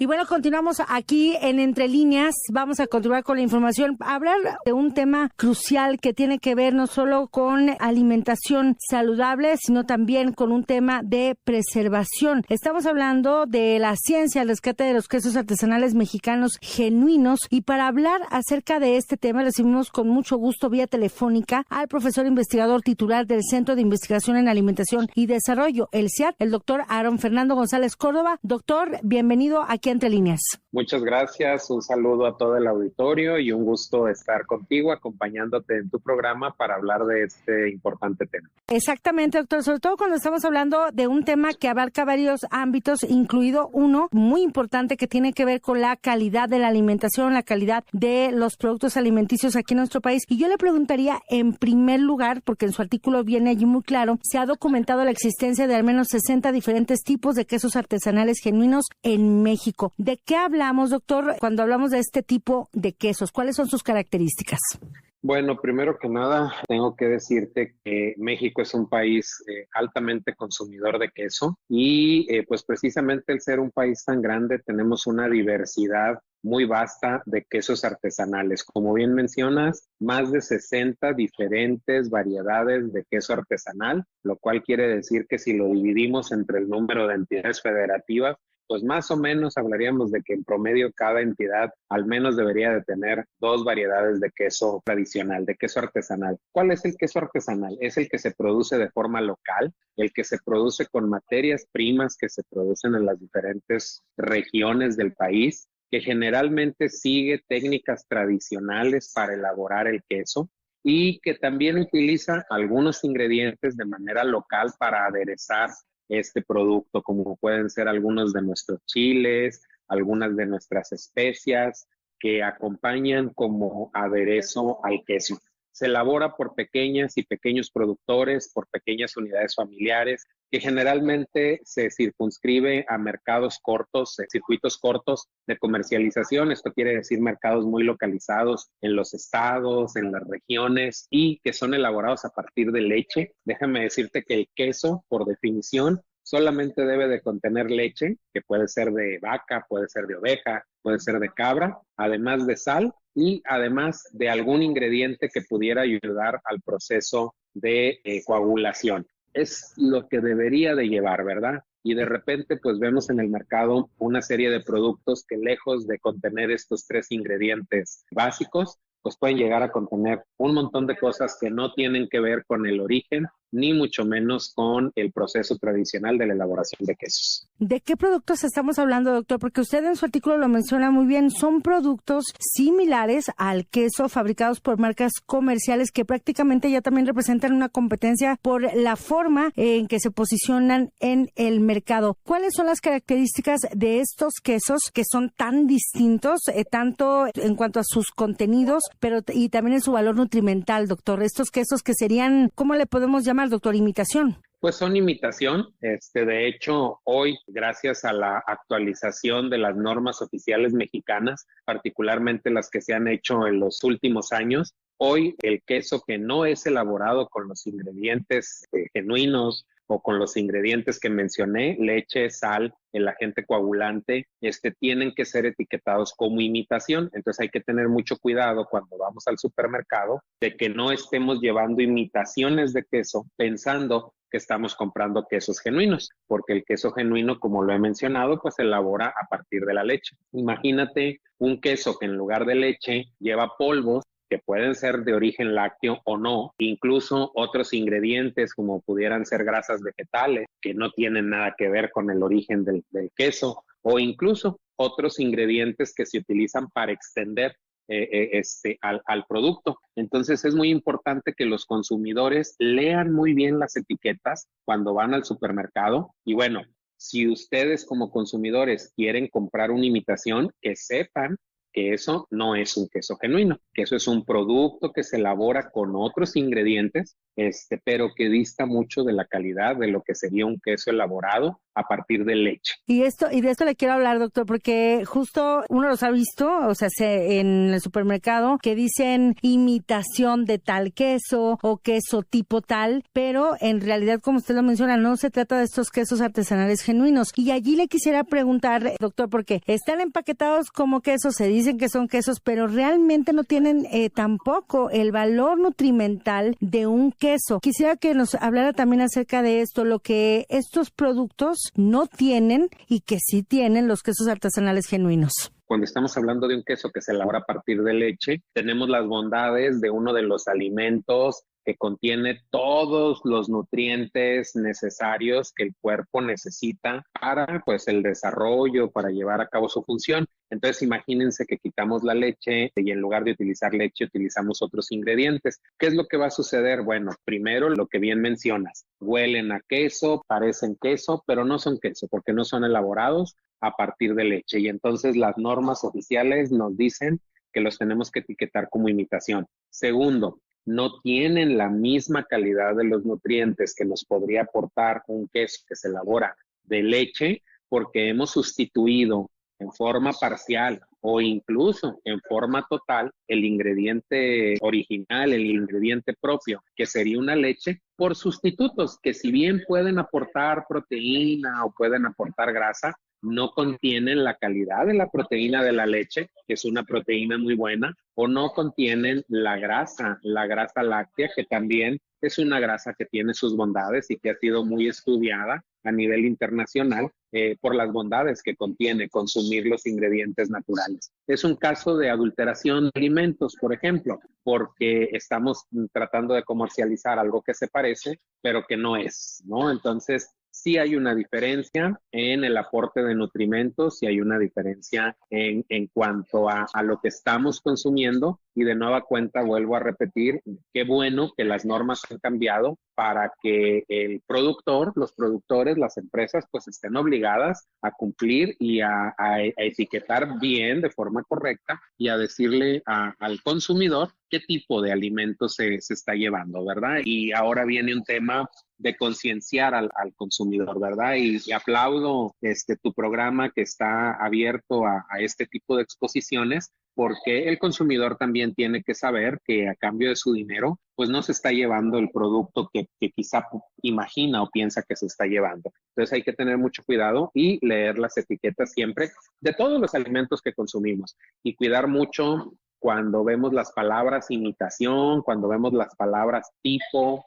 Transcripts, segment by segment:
Y bueno, continuamos aquí en Entre Líneas. Vamos a continuar con la información. Hablar de un tema crucial que tiene que ver no solo con alimentación saludable, sino también con un tema de preservación. Estamos hablando de la ciencia, el rescate de los quesos artesanales mexicanos genuinos. Y para hablar acerca de este tema, recibimos con mucho gusto vía telefónica al profesor investigador titular del Centro de Investigación en Alimentación y Desarrollo, el CIAD, el doctor Aaron Fernando González Córdoba. Doctor, bienvenido aquí Entre Líneas. Muchas gracias, un saludo a todo el auditorio y un gusto estar contigo acompañándote en tu programa para hablar de este importante tema. Exactamente, doctor, sobre todo cuando estamos hablando de un tema que abarca varios ámbitos, incluido uno muy importante que tiene que ver con la calidad de la alimentación, la calidad de los productos alimenticios aquí en nuestro país. Y yo le preguntaría en primer lugar, porque en su artículo viene allí muy claro, se ha documentado la existencia de al menos 60 diferentes tipos de quesos artesanales genuinos en México. ¿De qué hablamos, doctor, cuando hablamos de este tipo de quesos? ¿Cuáles son sus características? Bueno, primero que nada, tengo que decirte que México es un país altamente consumidor de queso y pues precisamente el ser un país tan grande tenemos una diversidad muy vasta de quesos artesanales. Como bien mencionas, más de 60 diferentes variedades de queso artesanal, lo cual quiere decir que si lo dividimos entre el número de entidades federativas, pues más o menos hablaríamos de que en promedio cada entidad al menos debería de tener 2 variedades de queso tradicional, de queso artesanal. ¿Cuál es el queso artesanal? Es el que se produce de forma local, el que se produce con materias primas que se producen en las diferentes regiones del país, que generalmente sigue técnicas tradicionales para elaborar el queso y que también utiliza algunos ingredientes de manera local para aderezar este producto, como pueden ser algunos de nuestros chiles, algunas de nuestras especias que acompañan como aderezo al queso. Se elabora por pequeñas y pequeños productores, por pequeñas unidades familiares, que generalmente se circunscribe a mercados cortos, circuitos cortos de comercialización. Esto quiere decir mercados muy localizados en los estados, en las regiones y que son elaborados a partir de leche. Déjame decirte que el queso, por definición, solamente debe de contener leche, que puede ser de vaca, puede ser de oveja, puede ser de cabra, además de sal y además de algún ingrediente que pudiera ayudar al proceso de coagulación. Es lo que debería de llevar, ¿verdad? Y de repente pues vemos en el mercado una serie de productos que lejos de contener estos 3 ingredientes básicos, pues pueden llegar a contener un montón de cosas que no tienen que ver con el origen, ni mucho menos con el proceso tradicional de la elaboración de quesos. ¿De qué productos estamos hablando, doctor? Porque usted en su artículo lo menciona muy bien. Son productos similares al queso fabricados por marcas comerciales que prácticamente ya también representan una competencia por la forma en que se posicionan en el mercado. ¿Cuáles son las características de estos quesos que son tan distintos, tanto en cuanto a sus contenidos, pero y también en su valor nutrimental, doctor? Estos quesos que serían, ¿cómo le podemos llamar, doctor? Imitación. Pues son imitación. De hecho, hoy, gracias a la actualización de las normas oficiales mexicanas, particularmente las que se han hecho en los últimos años, hoy el queso que no es elaborado con los ingredientes genuinos o con los ingredientes que mencioné, leche, sal, el agente coagulante, tienen que ser etiquetados como imitación. Entonces hay que tener mucho cuidado cuando vamos al supermercado de que no estemos llevando imitaciones de queso pensando que estamos comprando quesos genuinos, porque el queso genuino, como lo he mencionado, pues se elabora a partir de la leche. Imagínate un queso que en lugar de leche lleva polvos que pueden ser de origen lácteo o no, incluso otros ingredientes como pudieran ser grasas vegetales que no tienen nada que ver con el origen del queso, o incluso otros ingredientes que se utilizan para extender al producto. Entonces es muy importante que los consumidores lean muy bien las etiquetas cuando van al supermercado y bueno, si ustedes como consumidores quieren comprar una imitación, que sepan que eso no es un queso genuino, queso es un producto que se elabora con otros ingredientes, pero que dista mucho de la calidad de lo que sería un queso elaborado a partir de leche. Y de esto le quiero hablar, doctor, porque justo uno los ha visto, o sea, en el supermercado, que dicen imitación de tal queso o queso tipo tal, pero en realidad, como usted lo menciona, no se trata de estos quesos artesanales genuinos. Y allí le quisiera preguntar, doctor, porque están empaquetados como quesos, se dicen que son quesos, pero realmente no tienen tampoco el valor nutrimental de un queso. Quisiera que nos hablara también acerca de esto, lo que estos productos no tienen y que sí tienen los quesos artesanales genuinos. Cuando estamos hablando de un queso que se elabora a partir de leche, tenemos las bondades de uno de los alimentos que contiene todos los nutrientes necesarios que el cuerpo necesita para, pues, el desarrollo, para llevar a cabo su función. Entonces, imagínense que quitamos la leche y en lugar de utilizar leche, utilizamos otros ingredientes. ¿Qué es lo que va a suceder? Bueno, primero, lo que bien mencionas, huelen a queso, parecen queso, pero no son queso porque no son elaborados a partir de leche. Y entonces las normas oficiales nos dicen que los tenemos que etiquetar como imitación. Segundo, no tienen la misma calidad de los nutrientes que nos podría aportar un queso que se elabora de leche, porque hemos sustituido en forma parcial o incluso en forma total el ingrediente original, el ingrediente propio, que sería una leche, por sustitutos que, si bien pueden aportar proteína o pueden aportar grasa, no contienen la calidad de la proteína de la leche, que es una proteína muy buena, o no contienen la grasa láctea, que también es una grasa que tiene sus bondades y que ha sido muy estudiada a nivel internacional por las bondades que contiene consumir los ingredientes naturales. Es un caso de adulteración de alimentos, por ejemplo, porque estamos tratando de comercializar algo que se parece, pero que no es, ¿no? Entonces, sí hay una diferencia en el aporte de nutrimentos, sí hay una diferencia en cuanto a lo que estamos consumiendo, y de nueva cuenta vuelvo a repetir, qué bueno que las normas han cambiado para que el productor, los productores, las empresas, pues estén obligadas a cumplir y a etiquetar bien, de forma correcta, y a decirle al consumidor qué tipo de alimentos se está llevando, ¿verdad? Y ahora viene un tema de concienciar al consumidor, ¿verdad? Y aplaudo tu programa que está abierto a este tipo de exposiciones, porque el consumidor también tiene que saber que a cambio de su dinero, pues no se está llevando el producto que quizá imagina o piensa que se está llevando. Entonces hay que tener mucho cuidado y leer las etiquetas siempre de todos los alimentos que consumimos, y cuidar mucho cuando vemos las palabras imitación, cuando vemos las palabras tipo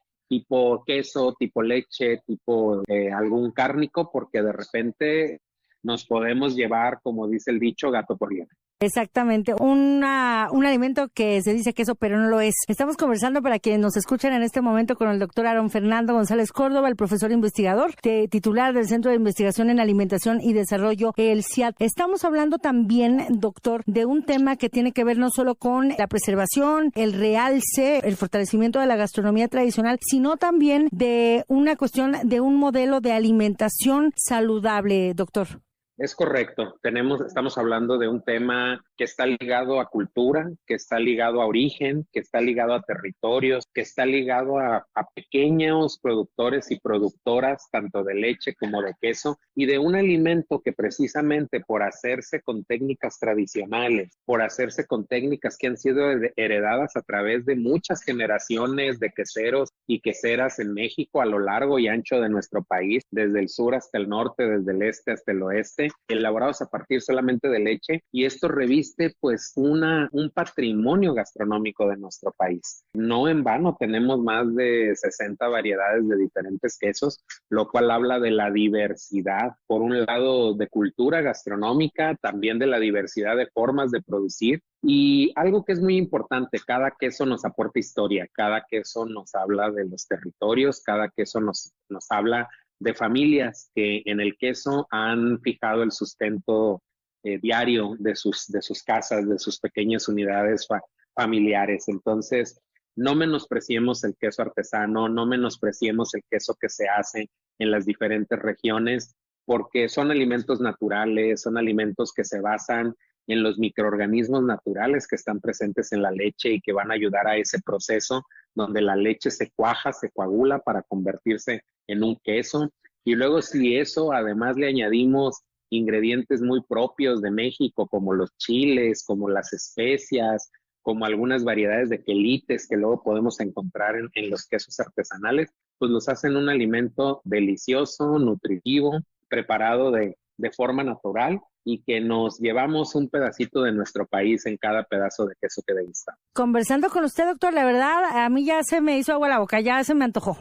queso, tipo leche, tipo algún cárnico, porque de repente nos podemos llevar, como dice el dicho, gato por liebre. Exactamente, un alimento que se dice queso, pero no lo es. Estamos conversando, para quienes nos escuchan en este momento, con el doctor Aaron Fernando González Córdoba, el profesor investigador, titular del Centro de Investigación en Alimentación y Desarrollo, el CIAD. Estamos hablando también, doctor, de un tema que tiene que ver no solo con la preservación, el realce, el fortalecimiento de la gastronomía tradicional, sino también de una cuestión de un modelo de alimentación saludable, doctor. Es correcto. Estamos hablando de un tema que está ligado a cultura, que está ligado a origen, que está ligado a territorios, que está ligado a pequeños productores y productoras, tanto de leche como de queso, y de un alimento que, precisamente por hacerse con técnicas tradicionales, por hacerse con técnicas que han sido heredadas a través de muchas generaciones de queseros y queseras en México, a lo largo y ancho de nuestro país, desde el sur hasta el norte, desde el este hasta el oeste, elaborados a partir solamente de leche, y esto reviste pues un patrimonio gastronómico de nuestro país. No en vano tenemos más de 60 variedades de diferentes quesos, lo cual habla de la diversidad, por un lado, de cultura gastronómica, también de la diversidad de formas de producir. Y algo que es muy importante, cada queso nos aporta historia, cada queso nos habla de los territorios, cada queso nos habla de familias que en el queso han fijado el sustento diario de sus casas, de sus pequeñas unidades familiares. Entonces, no menospreciemos el queso artesano, no menospreciemos el queso que se hace en las diferentes regiones, porque son alimentos naturales, son alimentos que se basan en los microorganismos naturales que están presentes en la leche y que van a ayudar a ese proceso donde la leche se cuaja, se coagula para convertirse en un queso. Y luego si eso además le añadimos ingredientes muy propios de México, como los chiles, como las especias, como algunas variedades de quelites que luego podemos encontrar en los quesos artesanales, pues los hacen un alimento delicioso, nutritivo, preparado de forma natural y que nos llevamos un pedacito de nuestro país en cada pedazo de queso que degustamos. Conversando con usted, doctor, la verdad, a mí ya se me hizo agua la boca, ya se me antojó.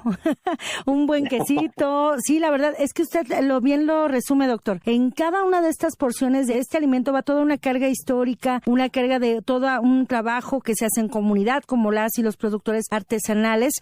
Un buen quesito. Sí, la verdad, es que usted bien lo resume, doctor. En cada una de estas porciones de este alimento va toda una carga histórica, una carga de todo un trabajo que se hace en comunidad, como las y los productores artesanales,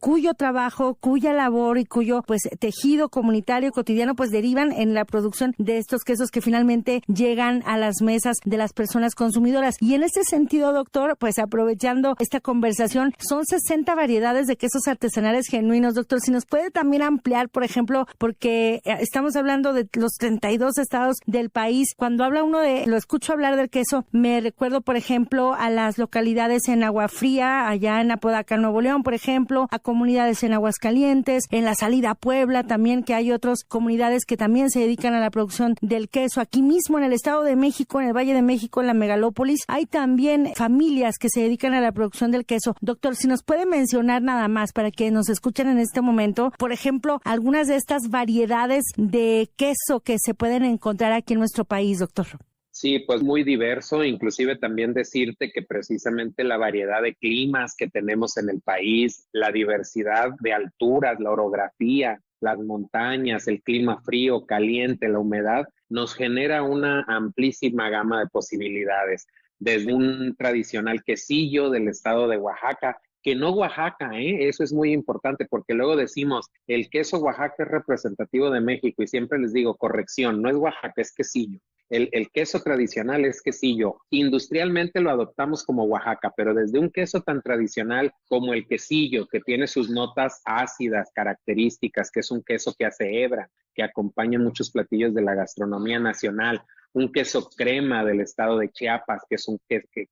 cuyo trabajo, cuya labor y cuyo pues tejido comunitario cotidiano pues derivan en la producción de estos quesos que finalmente llegan a las mesas de las personas consumidoras. Y en ese sentido, doctor, pues aprovechando esta conversación, son 60 variedades de quesos artesanales genuinos. Doctor, si nos puede también ampliar, por ejemplo, porque estamos hablando de los 32 estados del país. Cuando habla uno lo escucho hablar del queso, me recuerdo, por ejemplo, a las localidades en Agua Fría, allá en Apodaca, Nuevo León, por ejemplo, a comunidades en Aguascalientes, en la salida a Puebla también, que hay otras comunidades que también se dedican a la producción del queso. Aquí mismo en el Estado de México, en el Valle de México, en la megalópolis, hay también familias que se dedican a la producción del queso. Doctor, si nos puede mencionar nada más para que nos escuchen en este momento, por ejemplo, algunas de estas variedades de queso que se pueden encontrar aquí en nuestro país, doctor. Sí, pues muy diverso, inclusive también decirte que precisamente la variedad de climas que tenemos en el país, la diversidad de alturas, la orografía, las montañas, el clima frío, caliente, la humedad, nos genera una amplísima gama de posibilidades, desde un tradicional quesillo del estado de Oaxaca, que no Oaxaca, eso es muy importante, porque luego decimos, el queso Oaxaca es representativo de México, y siempre les digo, corrección, no es Oaxaca, es quesillo. El queso tradicional es quesillo. Industrialmente lo adoptamos como Oaxaca, pero desde un queso tan tradicional como el quesillo, que tiene sus notas ácidas, características, que es un queso que hace hebra, que acompaña muchos platillos de la gastronomía nacional, un queso crema del estado de Chiapas, que es un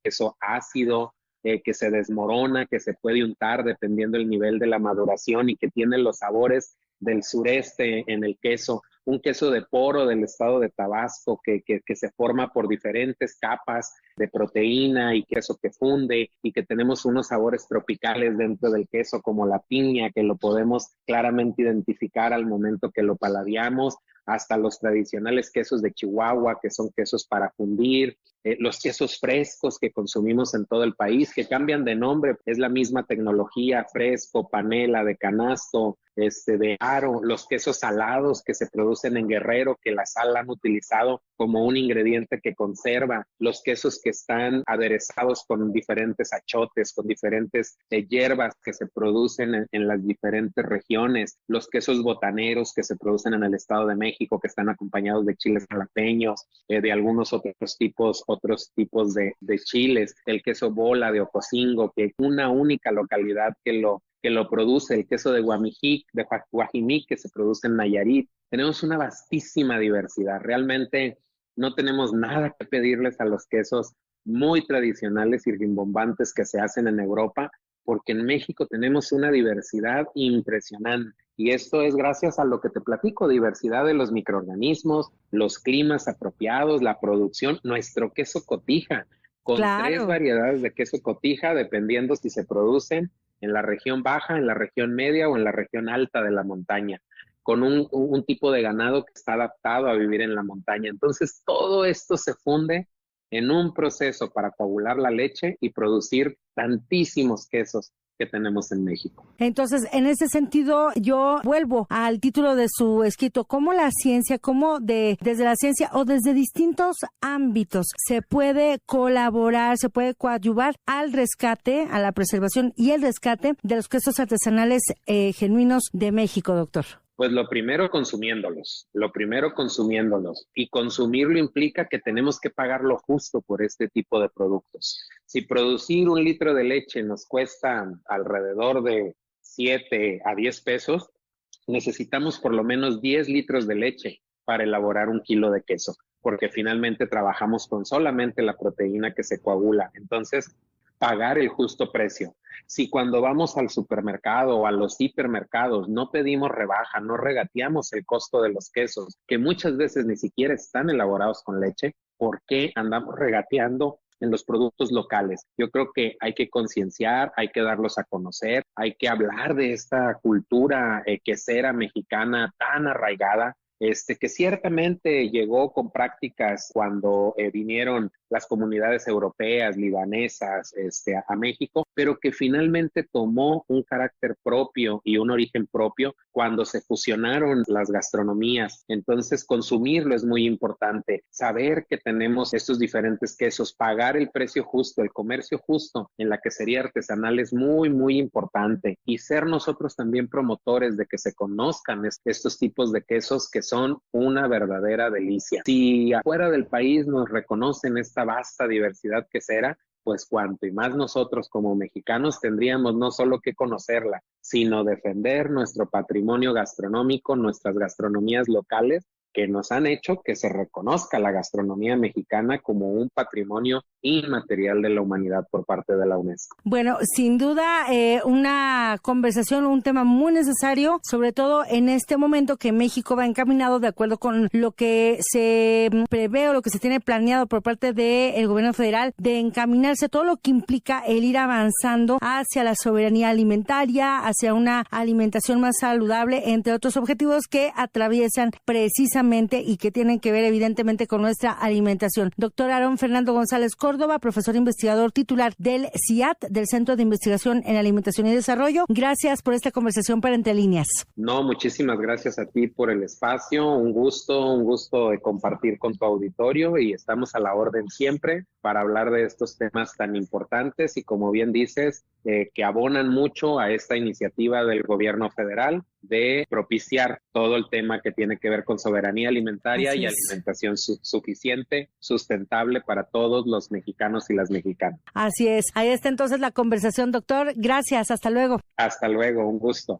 queso ácido, que se desmorona, que se puede untar dependiendo del nivel de la maduración y que tiene los sabores del sureste en el queso, un queso de poro del estado de Tabasco que se forma por diferentes capas de proteína y queso que funde y que tenemos unos sabores tropicales dentro del queso como la piña que lo podemos claramente identificar al momento que lo paladeamos, hasta los tradicionales quesos de Chihuahua que son quesos para fundir, los quesos frescos que consumimos en todo el país que cambian de nombre, es la misma tecnología, fresco, panela, de canasto, de aro, los quesos salados que se producen en Guerrero, que la sal han utilizado como un ingrediente que conserva, los quesos que están aderezados con diferentes achotes, con diferentes hierbas que se producen en las diferentes regiones, los quesos botaneros que se producen en el Estado de México, que están acompañados de chiles jalapeños, de algunos otros tipos de chiles, el queso bola de Ocosingo, que una única localidad que lo produce, el queso de Guajimic, que se produce en Nayarit. Tenemos una vastísima diversidad. Realmente no tenemos nada que pedirles a los quesos muy tradicionales y rimbombantes que se hacen en Europa, porque en México tenemos una diversidad impresionante. Y esto es gracias a lo que te platico, diversidad de los microorganismos, los climas apropiados, la producción, nuestro queso cotija, con Claro. 3 variedades de queso cotija, dependiendo si se producen en la región baja, en la región media o en la región alta de la montaña, con un tipo de ganado que está adaptado a vivir en la montaña. Entonces, todo esto se funde en un proceso para coagular la leche y producir tantísimos quesos que tenemos en México. Entonces, en ese sentido, yo vuelvo al título de su escrito, cómo la ciencia, desde la ciencia o desde distintos ámbitos se puede colaborar, se puede coadyuvar al rescate, a la preservación y el rescate de los quesos artesanales genuinos de México, doctor. Pues lo primero consumiéndolos. Y consumirlo implica que tenemos que pagar lo justo por este tipo de productos. Si producir 1 litro de leche nos cuesta alrededor de 7 a 10 pesos, necesitamos por lo menos 10 litros de leche para elaborar 1 kilo de queso. porque finalmente trabajamos con solamente la proteína que se coagula. Entonces, pagar el justo precio. Si cuando vamos al supermercado o a los hipermercados no pedimos rebaja, no regateamos el costo de los quesos, que muchas veces ni siquiera están elaborados con leche, ¿por qué andamos regateando en los productos locales? Yo creo que hay que concienciar, hay que darlos a conocer, hay que hablar de esta cultura quesera mexicana tan arraigada, que ciertamente llegó con prácticas cuando vinieron las comunidades europeas, libanesas, a México, pero que finalmente tomó un carácter propio y un origen propio cuando se fusionaron las gastronomías. Entonces, consumirlo es muy importante, saber que tenemos estos diferentes quesos, pagar el precio justo, el comercio justo en la quesería artesanal es muy, muy importante, y ser nosotros también promotores de que se conozcan estos tipos de quesos que son una verdadera delicia. Si afuera del país nos reconocen esta vasta diversidad quesera, pues cuanto y más nosotros como mexicanos tendríamos no solo que conocerla, sino defender nuestro patrimonio gastronómico, nuestras gastronomías locales, que nos han hecho que se reconozca la gastronomía mexicana como un patrimonio inmaterial de la humanidad por parte de la UNESCO. Bueno, sin duda una conversación, un tema muy necesario, sobre todo en este momento que México va encaminado de acuerdo con lo que se prevé o lo que se tiene planeado por parte del gobierno federal, de encaminarse todo lo que implica el ir avanzando hacia la soberanía alimentaria, hacia una alimentación más saludable, entre otros objetivos que atraviesan precisamente y que tienen que ver evidentemente con nuestra alimentación. Doctor Aarón Fernando González Córdoba, profesor investigador titular del CIAT, del Centro de Investigación en Alimentación y Desarrollo. Gracias por esta conversación para Entre Líneas. No, muchísimas gracias a ti por el espacio. Un gusto de compartir con tu auditorio, y estamos a la orden siempre para hablar de estos temas tan importantes y, como bien dices, que abonan mucho a esta iniciativa del gobierno federal de propiciar todo el tema que tiene que ver con soberanía alimentaria y alimentación suficiente, sustentable para todos los mexicanos y las mexicanas. Así es. Ahí está entonces la conversación, doctor. Gracias. Hasta luego. Hasta luego. Un gusto.